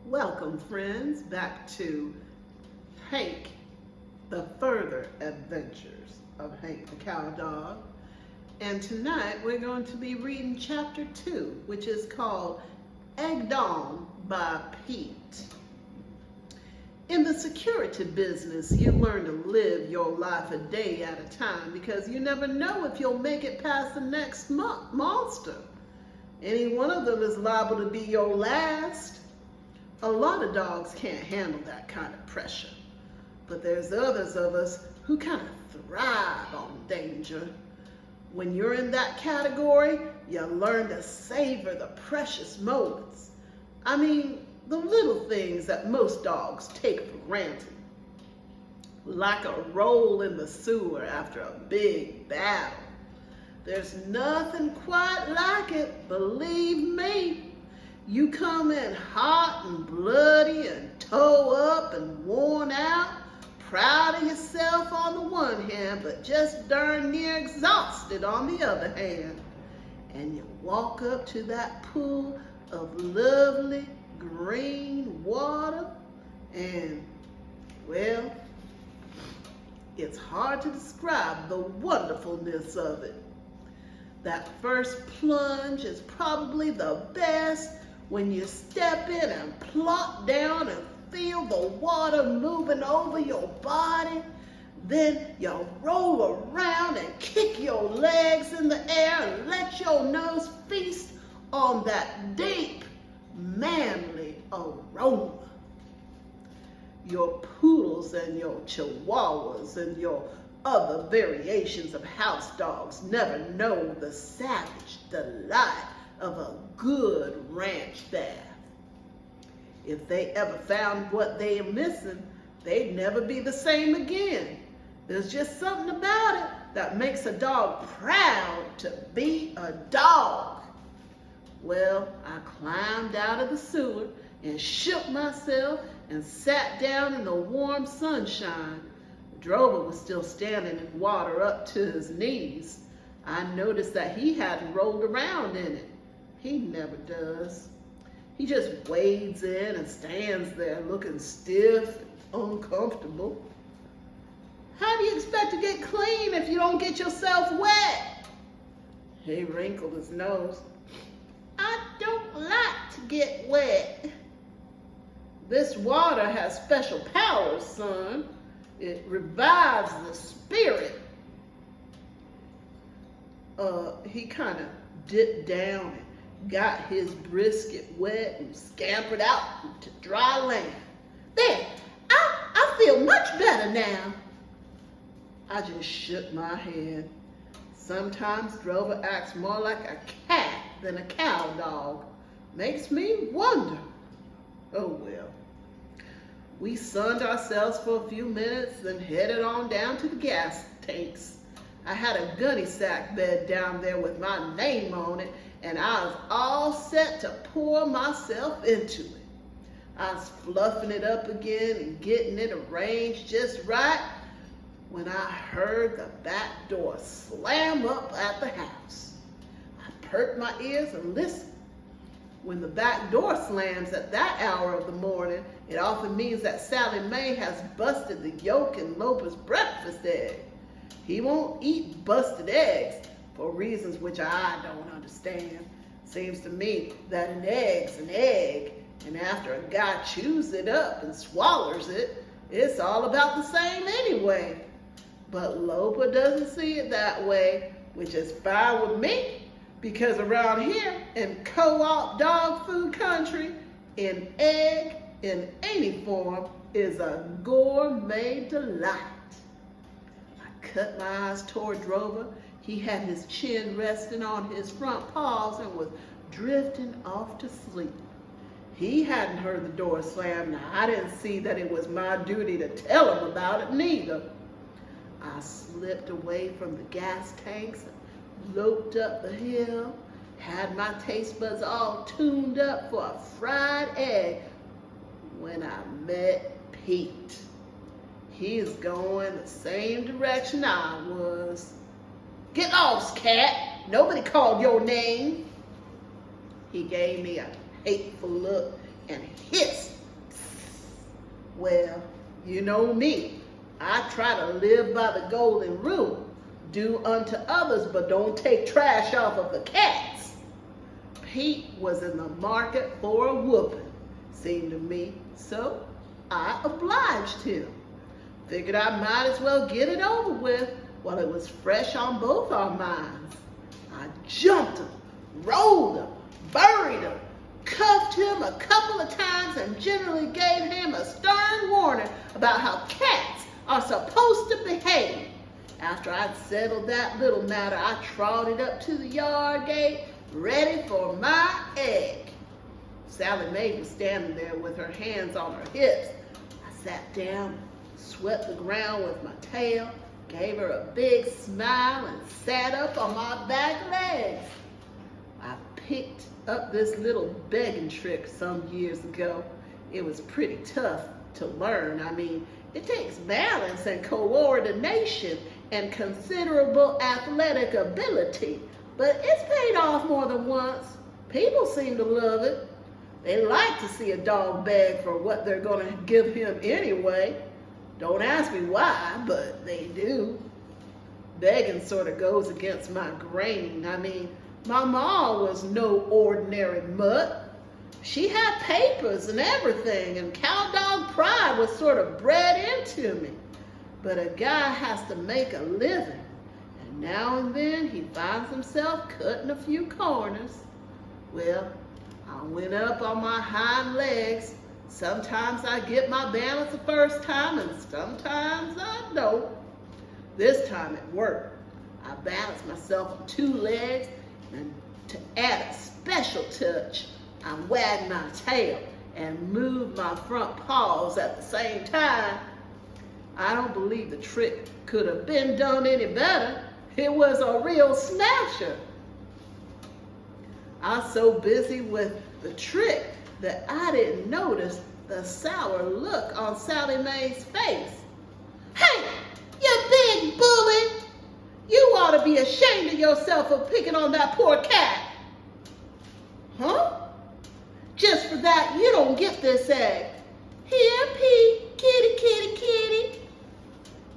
Welcome, friends, back to Hank, the Further Adventures of Hank the Cow Dog. And tonight we're going to be reading chapter 2, which is called Egged On by Pete. In the security business, you learn to live your life a day at a time because you never know if you'll make it past the next monster. Any one of them is liable to be your last. A lot of dogs can't handle that kind of pressure, but there's others of us who kind of thrive on danger. When you're in that category, you learn to savor the precious moments. I mean, the little things that most dogs take for granted. Like a roll in the sewer after a big battle. There's nothing quite like it, believe me. You come in hot and bloody and toe up and worn out, proud of yourself on the one hand, but just darn near exhausted on the other hand. And you walk up to that pool of lovely green water and, well, it's hard to describe the wonderfulness of it. That first plunge is probably the best when you step in and plop down and feel the water moving over your body. Then you roll around and kick your legs in the air and let your nose feast on that deep, manly aroma. Your poodles and your chihuahuas and your other variations of house dogs never know the savage delight of a good ranch bath. If they ever found what they are missing, they'd never be the same again. There's just something about it that makes a dog proud to be a dog. Well, I climbed out of the sewer and shook myself and sat down in the warm sunshine. Drover was still standing in water up to his knees. I noticed that he hadn't rolled around in it. He never does. He just wades in and stands there looking stiff and uncomfortable. How do you expect to get clean if you don't get yourself wet? He wrinkled his nose. I don't like to get wet. This water has special powers, son. It revives the spirit. He kind of dipped down and got his brisket wet and scampered out to dry land. There, I feel much better now. I just shook my head. Sometimes Drover acts more like a cat than a cow dog. Makes me wonder. Oh well. We sunned ourselves for a few minutes, then headed on down to the gas tanks. I had a gunny sack bed down there with my name on it, and I was all set to pour myself into it. I was fluffing it up again and getting it arranged just right when I heard the back door slam up at the house. I perked my ears and listened. When the back door slams at that hour of the morning, it often means that Sally Mae has busted the yolk in Lopa's breakfast egg. He won't eat busted eggs for reasons which I don't understand. Seems to me that an egg's an egg, and after a guy chews it up and swallows it, it's all about the same anyway. But Lopa doesn't see it that way, which is fine with me, because around here in co-op dog food country, an egg in any form is a gourmet delight. I cut my eyes toward Drover. He had his chin resting on his front paws and was drifting off to sleep. He hadn't heard the door slam. Now, I didn't see that it was my duty to tell him about it neither. I slipped away from the gas tanks and loped up the hill, had my taste buds all tuned up for a fried egg when I met Pete. He's going the same direction I was. Get lost, cat. Nobody called your name. He gave me a hateful look and hissed Well, you know me. I try to live by the golden rule. Do unto others, but don't take trash off of the cats. Pete was in the market for a whooping, seemed to me, so I obliged him. Figured I might as well get it over with while it was fresh on both our minds. I jumped him, rolled him, buried him, cuffed him a couple of times, and generally gave him a stern warning about how cats are supposed to behave. After I'd settled that little matter, I trotted up to the yard gate, ready for my egg. Sally Mae was standing there with her hands on her hips. I sat down, swept the ground with my tail, gave her a big smile, and sat up on my back legs. I picked up this little begging trick some years ago. It was pretty tough to learn. I mean, it takes balance and coordination and considerable athletic ability, but it's paid off more than once. People seem to love it. They like to see a dog beg for what they're going to give him anyway. Don't ask me why, but they do. Begging sort of goes against my grain. I mean, my ma was no ordinary mutt. She had papers and everything, and cowdog pride was sort of bred into me. But a guy has to make a living, and now and then he finds himself cutting a few corners. Well, I went up on my hind legs. Sometimes I get my balance the first time, and sometimes I don't. This time it worked. I balanced myself on two legs, and to add a special touch, I wagged my tail and moved my front paws at the same time. I don't believe the trick could have been done any better. It was a real smasher. I was so busy with the trick that I didn't notice the sour look on Sally Mae's face. Hey, you big bully! You ought to be ashamed of yourself for picking on that poor cat. Huh? Just for that, you don't get this egg. Here, Pete, kitty, kitty, kitty.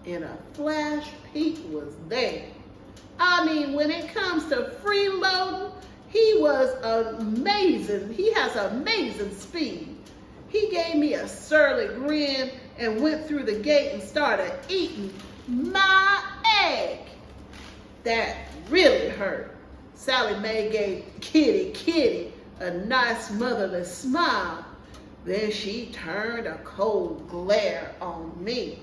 In a flash, Pete was there. I mean, when it comes to freeloading, he was amazing. He has amazing speed. He gave me a surly grin and went through the gate and started eating my egg. That really hurt. Sally Mae gave Kitty Kitty a nice motherly smile. Then she turned a cold glare on me.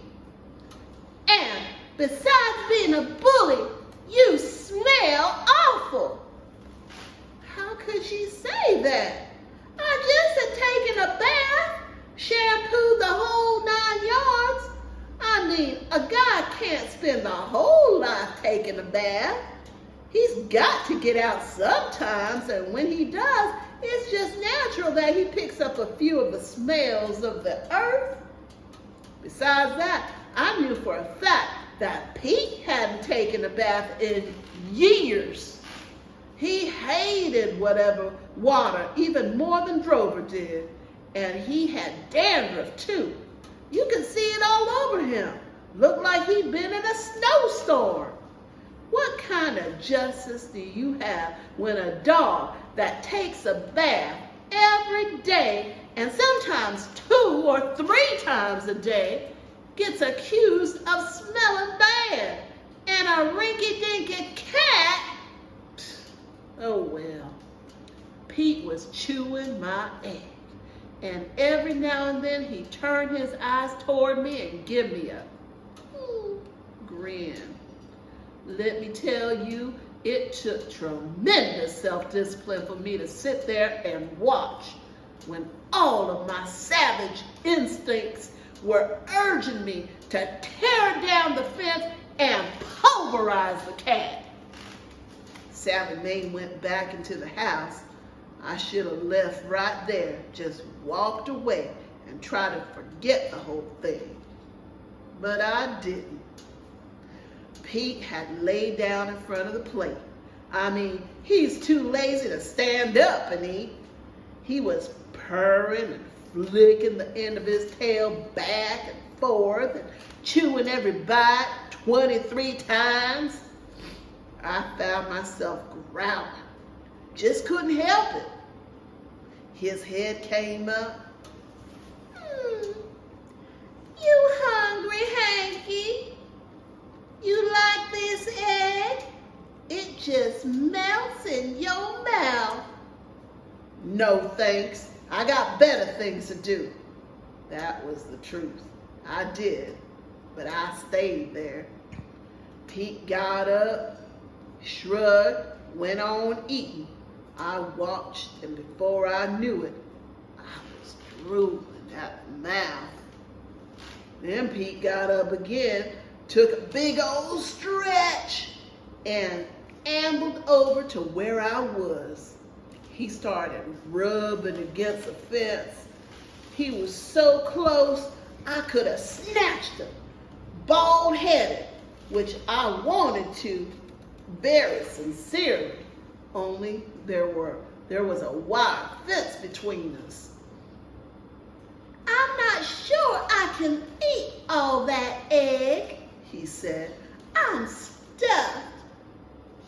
And besides being a bully, you smell awful. How could she say that? I just had taken a bath, shampooed the whole 9 yards. I mean, a guy can't spend the whole life taking a bath. He's got to get out sometimes, and when he does, it's just natural that he picks up a few of the smells of the earth. Besides that, I knew for a fact that Pete hadn't taken a bath in years. He hated whatever water even more than Drover did, and he had dandruff too. You could see it all over him. Looked like he'd been in a snowstorm. What kind of justice do you have when a dog that takes a bath every day, and sometimes 2 or 3 times a day, gets accused of smelling bad, and a rinky-dinky cat? Oh well. Pete was chewing my egg, and every now and then he turned his eyes toward me and give me a grin. Let me tell you, it took tremendous self-discipline for me to sit there and watch when all of my savage instincts were urging me to tear down the fence and pulverize the cat. Sally Mae went back into the house. I should have left right there, just walked away and tried to forget the whole thing. But I didn't. Pete had laid down in front of the plate. I mean, he's too lazy to stand up and eat. He was purring and flicking the end of his tail back and forth and chewing every bite 23 times. I found myself growling. Just couldn't help it. His head came up. You hungry, Hanky? You like this egg? It just melts in your mouth. No thanks. I got better things to do. That was the truth. I did, but I stayed there. Pete got up, shrugged, went on eating. I watched, and before I knew it, I was drooling at the mouth. Then Pete got up again, took a big old stretch, and ambled over to where I was. He started rubbing against the fence. He was so close, I could have snatched him, bald-headed, which I wanted to very sincerely, only there was a wide fence between us. I'm not sure I can eat all that egg, he said. I'm stuffed.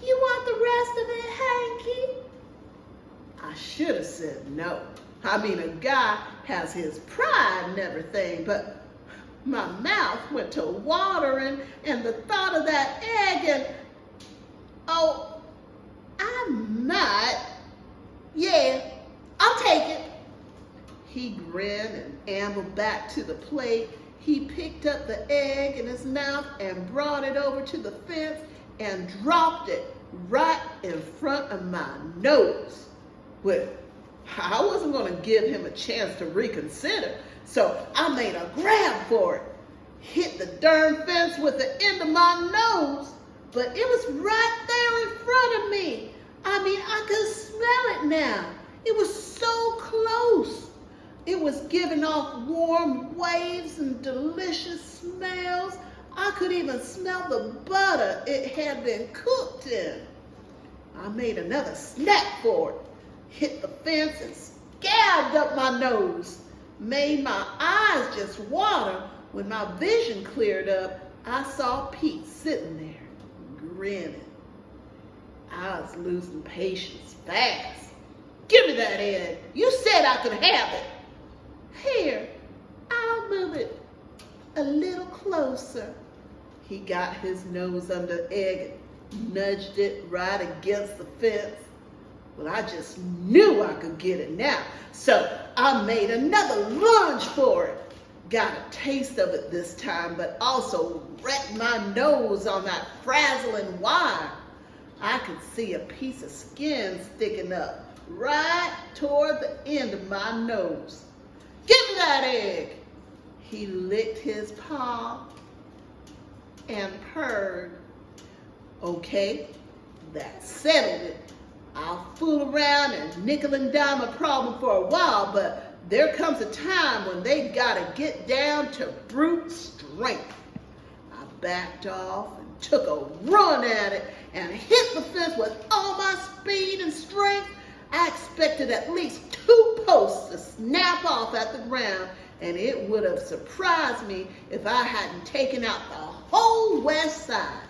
You want the rest of it, Hanky? I should have said no. I mean, a guy has his pride and everything, but my mouth went to watering and the thought of that egg and, oh, I might. Yeah, I'll take it. He grinned and ambled back to the plate. He picked up the egg in his mouth and brought it over to the fence and dropped it right in front of my nose. Well, I wasn't going to give him a chance to reconsider, so I made a grab for it. Hit the darn fence with the end of my nose, but it was right there in front of me. I mean, I could smell it now. It was so close. It was giving off warm waves and delicious smells. I could even smell the butter it had been cooked in. I made another snap for it, hit the fence and scabbed up my nose. Made my eyes just water. When my vision cleared up, I saw Pete sitting there, grinning. I was losing patience fast. Give me that egg. You said I could have it. Here, I'll move it a little closer. He got his nose under the egg and nudged it right against the fence. Well, I just knew I could get it now, so I made another lunge for it. Got a taste of it this time, but also wrecked my nose on that frazzling wire. I could see a piece of skin sticking up right toward the end of my nose. Give me that egg. He licked his paw and purred. Okay, that settled it. I'll fool around and nickel and dime a problem for a while, but there comes a time when they gotta get down to brute strength. I backed off and took a run at it and hit the fence with all my speed and strength. I expected at least 2 posts to snap off at the ground, and it would have surprised me if I hadn't taken out the whole west side.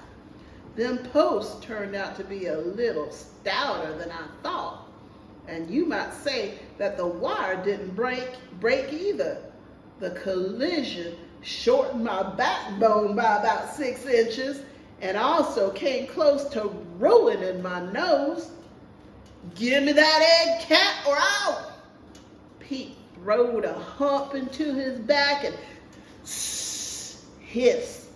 Them posts turned out to be a little stouter than I thought. And you might say that the wire didn't break either. The collision shortened my backbone by about 6 inches and also came close to ruining my nose. Give me that egg, cat, or I'll... Pete throwed a hump into his back and hissed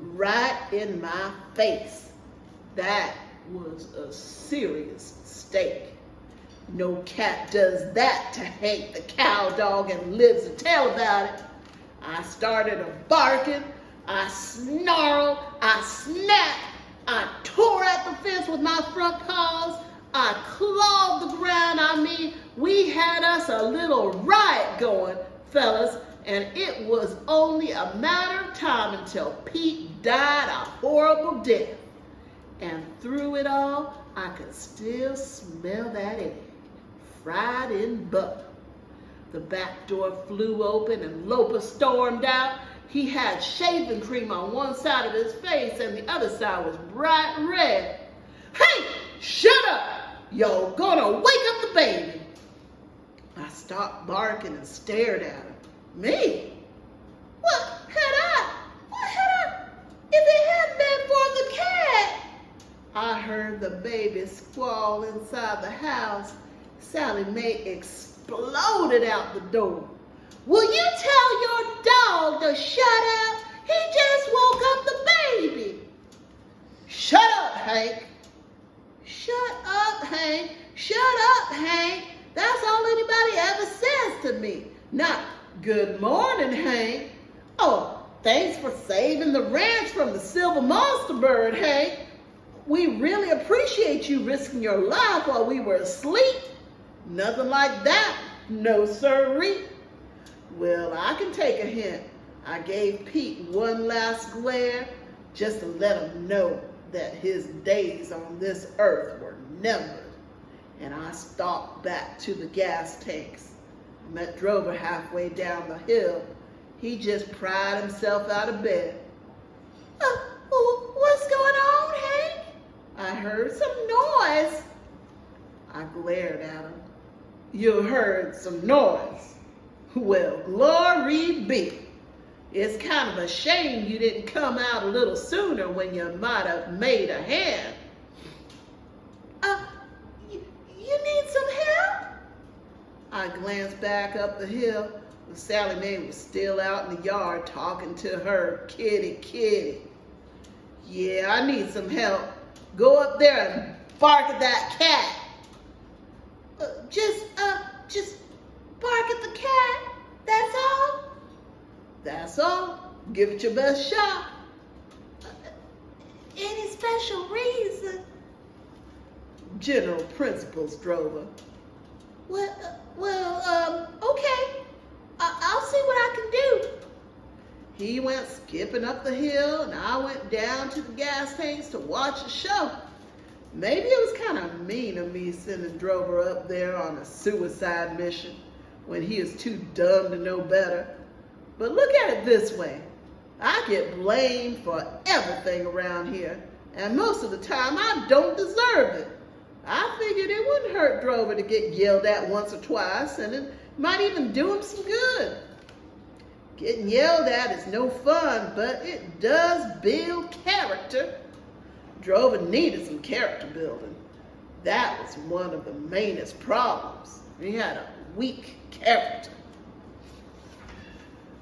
right in my face. That was a serious mistake. No cat does that to hate the cow dog and lives to tell about it. I started barking, I snarled, I snapped, I tore at the fence with my front paws, I clawed the ground. I mean, we had us a little riot going, fellas, and it was only a matter of time until Pete died a horrible death. And through it all, I could still smell that egg, fried in butter. The back door flew open and Lopa stormed out. He had shaving cream on one side of his face and the other side was bright red. "Hey, shut up! You're gonna wake up the baby." I stopped barking and stared at him. Me? What had I? If it hadn't been for the cat. I heard the baby squall inside the house. Sally Mae exploded out the door. "Will you tell your dog to shut up? He just woke up the baby." "Shut up, Hank." "Shut up, Hank. Shut up, Hank. That's all anybody ever says to me. Not, 'Good morning, Hank.' Oh, thanks for saving the ranch from the silver monster bird, Hank. We really appreciate you risking your life while we were asleep." "Nothing like that. No sirree." Well, I can take a hint. I gave Pete one last glare just to let him know that his days on this earth were numbered. And I stalked back to the gas tanks. I met Drover halfway down the hill. He just pried himself out of bed. What's going on, Hank?" "I heard some noise." I glared at him. "You heard some noise? Well, glory be. It's kind of a shame you didn't come out a little sooner when you might have made a hand." You need some help?" I glanced back up the hill. Sally Mae was still out in the yard talking to her kitty. "Yeah, I need some help. Go up there and bark at that cat." Just bark at the cat? That's all?" "That's all. Give it your best shot." Any special reason?" "General principles, Drover." Well, okay. I'll see what I can do." He went skipping up the hill and I went down to the gas tanks to watch the show. Maybe it was kind of mean of me sending Drover up there on a suicide mission when he is too dumb to know better. But look at it this way. I get blamed for everything around here, and most of the time I don't deserve it. I figured it wouldn't hurt Drover to get yelled at once or twice, and it might even do him some good. Getting yelled at is no fun, but it does build character. Drover needed some character building. That was one of the mainest problems. He had a weak character.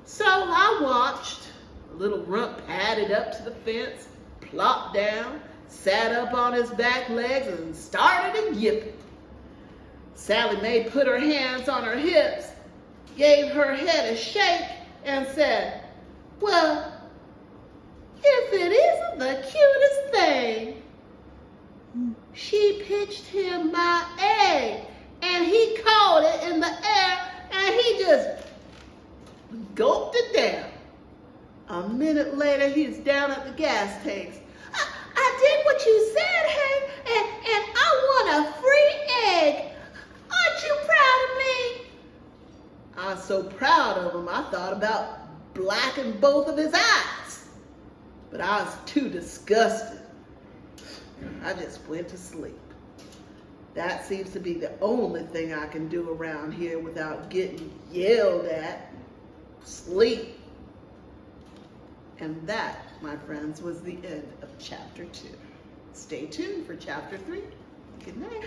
So I watched. The little runt padded up to the fence, plopped down, sat up on his back legs, and started yipping. Sally Mae put her hands on her hips, gave her head a shake, and said, "Well, if it isn't the cutest thing." She pitched him my egg, and he caught it in the air, and he just gulped it down. A minute later, he's down at the gas tanks. I did what you said, Hank, and I won a free egg. Aren't you proud of me?" I was so proud of him, I thought about blacking both of his eyes. But I was too disgusted. I just went to sleep. That seems to be the only thing I can do around here without getting yelled at. Sleep. And that, my friends, was the end of chapter 2. Stay tuned for chapter 3. Good night.